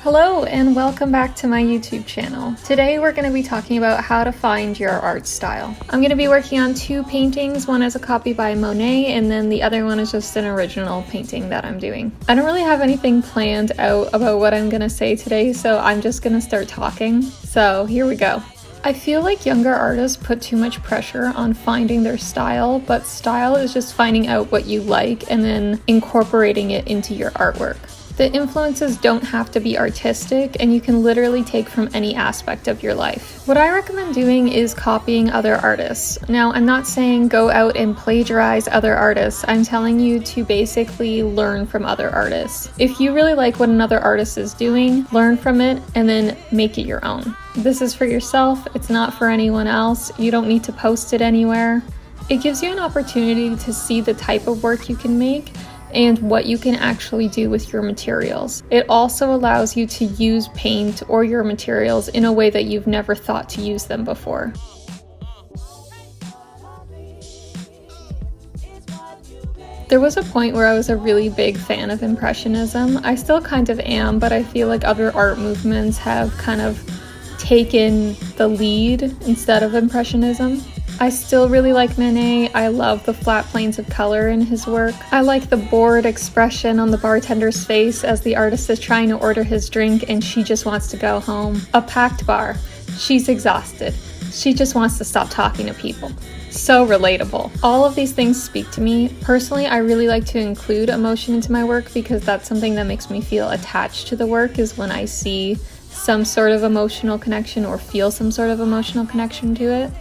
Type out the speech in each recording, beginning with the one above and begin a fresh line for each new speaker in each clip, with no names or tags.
Hello and welcome back to my YouTube channel. Today we're going to be talking about how to find your art style. I'm going to be working on two paintings. One is a copy by Monet and then the other one is just an original painting that I'm doing. I don't really have anything planned out about what I'm going to say today, so I'm just going to start talking. So here we go. I feel like younger artists put too much pressure on finding their style, but style is just finding out what you like and then incorporating it into your artwork. The influences don't have to be artistic, and you can literally take from any aspect of your life. What I recommend doing is copying other artists. Now, I'm not saying go out and plagiarize other artists. I'm telling you to basically learn from other artists. If you really like what another artist is doing, learn from it and then make it your own. This is for yourself, it's not for anyone else. You don't need to post it anywhere. It gives you an opportunity to see the type of work you can make and what you can actually do with your materials. It also allows you to use paint or your materials in a way that you've never thought to use them before. There was a point where I was a really big fan of Impressionism. I still kind of am, but I feel like other art movements have kind of taken the lead instead of Impressionism. I still really like Monet. I love the flat planes of color in his work. I like the bored expression on the bartender's face as the artist is trying to order his drink and she just wants to go home. A packed bar. She's exhausted. She just wants to stop talking to people. So relatable. All of these things speak to me. Personally, I really like to include emotion into my work because that's something that makes me feel attached to the work, is when I see some sort of emotional connection or feel some sort of emotional connection to it.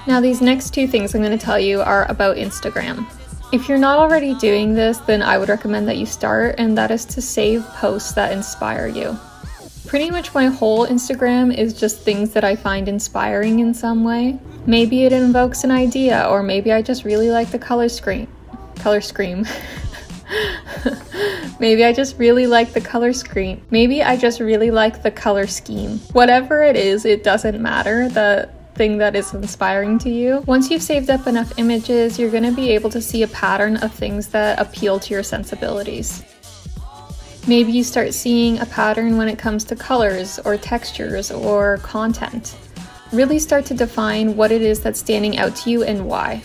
Now, these next two things I'm going to tell you are about Instagram. If you're not already doing this, then I would recommend that you start, and that is to save posts that inspire you. Pretty much my whole Instagram is just things that I find inspiring in some way. Maybe it invokes an idea, or maybe I just really like the color scheme. Maybe I just really like the color scheme. Maybe I just really like the color scheme. Whatever it is, it doesn't matter. The thing that is inspiring to you. Once you've saved up enough images, you're going to be able to see a pattern of things that appeal to your sensibilities. Maybe you start seeing a pattern when it comes to colors or textures or content. Really start to define what it is that's standing out to you and why.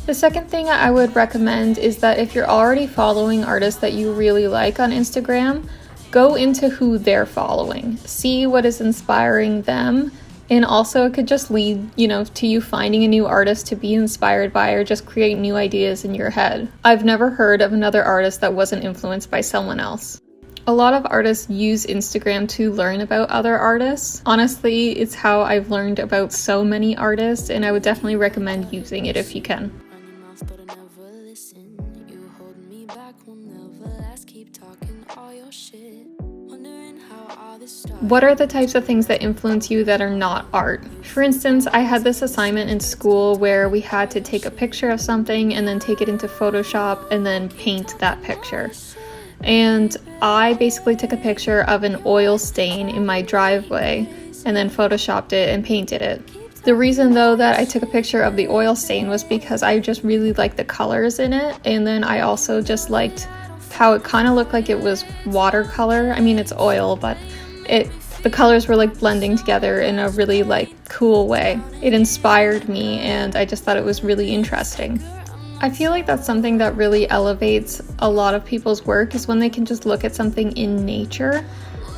The second thing I would recommend is that if you're already following artists that you really like on Instagram, go into who they're following. See what is inspiring them, and also it could just lead, to you finding a new artist to be inspired by or just create new ideas in your head. I've never heard of another artist that wasn't influenced by someone else. A lot of artists use Instagram to learn about other artists. Honestly, it's how I've learned about so many artists, and I would definitely recommend using it if you can. What are the types of things that influence you that are not art? For instance, I had this assignment in school where we had to take a picture of something and then take it into Photoshop and then paint that picture. And I basically took a picture of an oil stain in my driveway and then Photoshopped it and painted it. The reason though that I took a picture of the oil stain was because I just really liked the colors in it, and then I also just liked how it kind of looked like it was watercolor. I mean, it's oil, but the colors were like blending together in a really cool way. It inspired me, and I just thought it was really interesting. I feel like that's something that really elevates a lot of people's work, is when they can just look at something in nature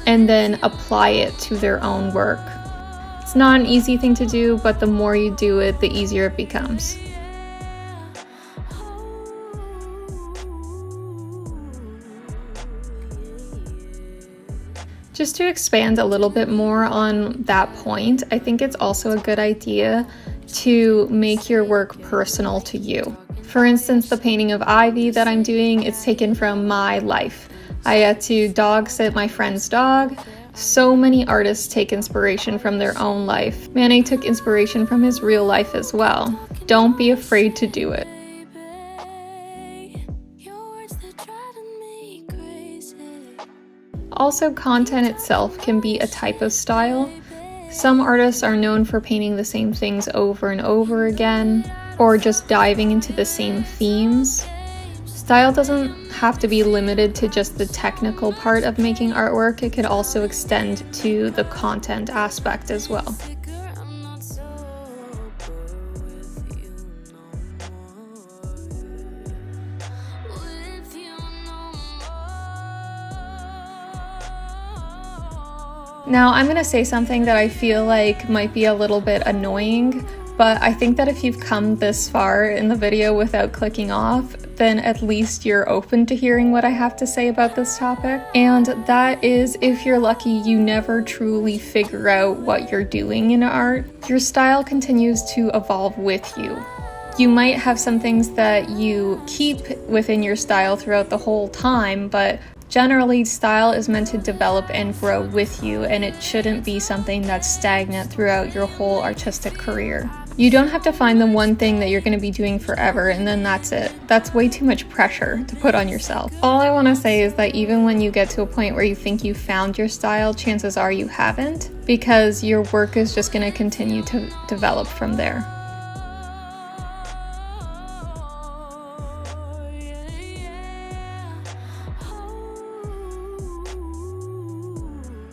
and then apply it to their own work. It's not an easy thing to do, but the more you do it, the easier it becomes. Just to expand a little bit more on that point, I think it's also a good idea to make your work personal to you. For instance, the painting of Ivy that I'm doing, it's taken from my life. I had to dog sit my friend's dog. So many artists take inspiration from their own life. Manet took inspiration from his real life as well. Don't be afraid to do it. Also, content itself can be a type of style. Some artists are known for painting the same things over and over again, or just diving into the same themes. Style doesn't have to be limited to just the technical part of making artwork, it could also extend to the content aspect as well. Now, I'm going to say something that I feel like might be a little bit annoying, but I think that if you've come this far in the video without clicking off, then at least you're open to hearing what I have to say about this topic. And that is, if you're lucky, you never truly figure out what you're doing in art. Your style continues to evolve with you. You might have some things that you keep within your style throughout the whole time, but generally, style is meant to develop and grow with you, and it shouldn't be something that's stagnant throughout your whole artistic career. You don't have to find the one thing that you're going to be doing forever and then that's it. That's way too much pressure to put on yourself. All I want to say is that even when you get to a point where you think you found your style, chances are you haven't, because your work is just going to continue to develop from there.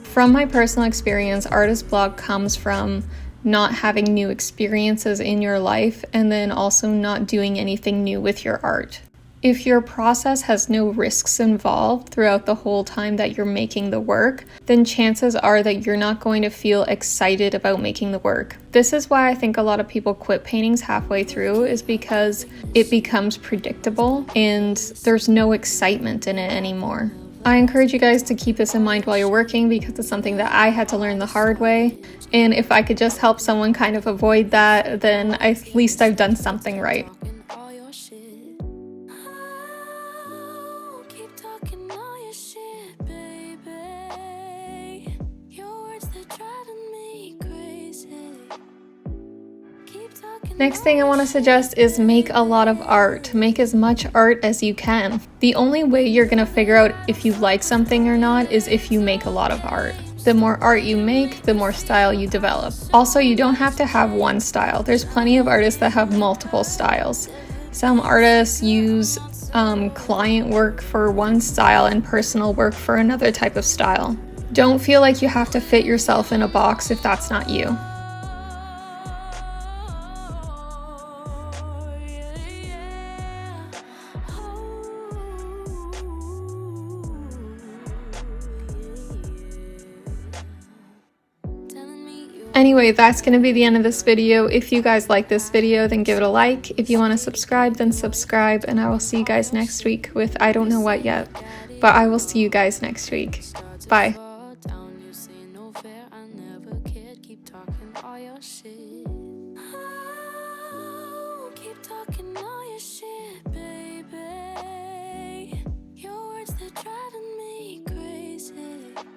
From my personal experience, artist block comes from not having new experiences in your life and then also not doing anything new with your art. If your process has no risks involved throughout the whole time that you're making the work, then chances are that you're not going to feel excited about making the work. This is why I think a lot of people quit paintings halfway through, is because it becomes predictable and there's no excitement in it anymore. I encourage you guys to keep this in mind while you're working, because it's something that I had to learn the hard way. And if I could just help someone kind of avoid that, then at least I've done something right. Next thing I want to suggest is make a lot of art. Make as much art as you can. The only way you're going to figure out if you like something or not is if you make a lot of art. The more art you make, the more style you develop. Also, you don't have to have one style. There's plenty of artists that have multiple styles. Some artists use client work for one style and personal work for another type of style. Don't feel like you have to fit yourself in a box if that's not you. Anyway, that's going to be the end of this video. If you guys like this video, then give it a like. If you want to subscribe, then subscribe. And I will see you guys next week with I don't know what yet. But I will see you guys next week. Bye. Keep talking all your shit.